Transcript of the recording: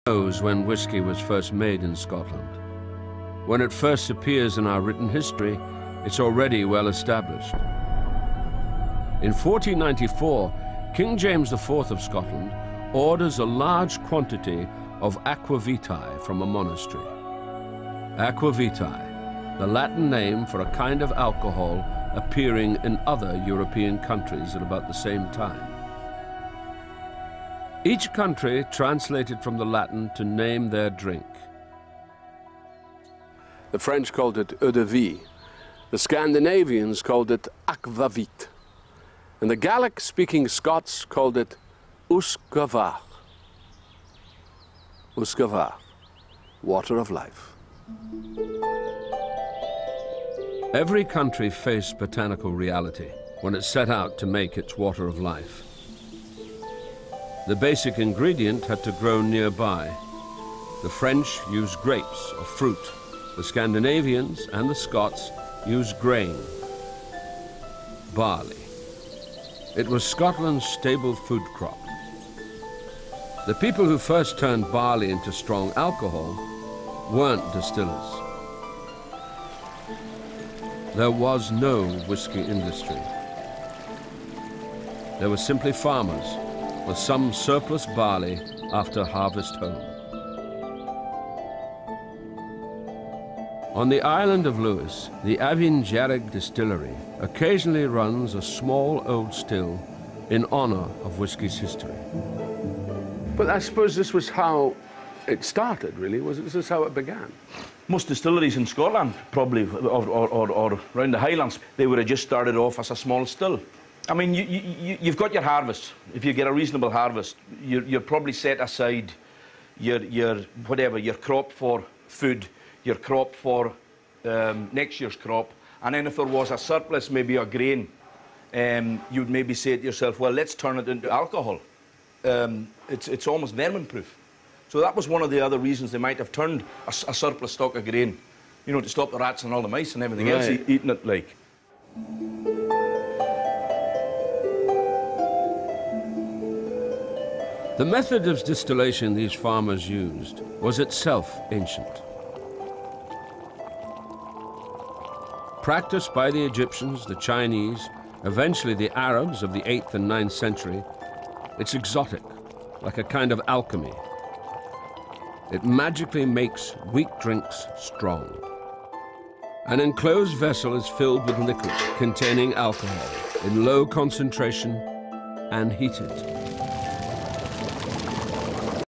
knows when whiskey was first made in Scotland. When it first appears in our written history, it's already well established. In 1494, King James IV of Scotland orders a large quantity of aqua vitae from a monastery. Aqua vitae, the Latin name for a kind of alcohol appearing in other European countries at about the same time. Each country translated from the Latin to name their drink. The French called it eau de vie. The Scandinavians called it aquavit. And the Gaelic-speaking Scots called it usquevar. Usquevar, water of life. Every country faced botanical reality when it set out to make its water of life. The basic ingredient had to grow nearby. The French used grapes or fruit. The Scandinavians and the Scots used grain, barley. It was Scotland's staple food crop. The people who first turned barley into strong alcohol weren't distillers. There was no whiskey industry. There were simply farmers with some surplus barley after harvest home. On the island of Lewis, the Avinjarrig distillery occasionally runs a small old still in honor of whiskey's history. But I suppose this was how it started, really. This is how it began. Most distilleries in Scotland, probably, or around the Highlands, they would have just started off as a small still. I mean, you've got your harvest. If you get a reasonable harvest, you're probably set aside your crop for food, your crop for next year's crop, and then if there was a surplus, maybe a grain, you'd maybe say to yourself, well, let's turn it into alcohol. It's almost vermin-proof. So that was one of the other reasons they might have turned a surplus stock of grain, you know, to stop the rats and all the mice and everything else eating it, like. The method of distillation these farmers used was itself ancient. Practiced by the Egyptians, the Chinese, eventually the Arabs of the 8th and 9th century, it's exotic, like a kind of alchemy. It magically makes weak drinks strong. An enclosed vessel is filled with liquid containing alcohol in low concentration and heated.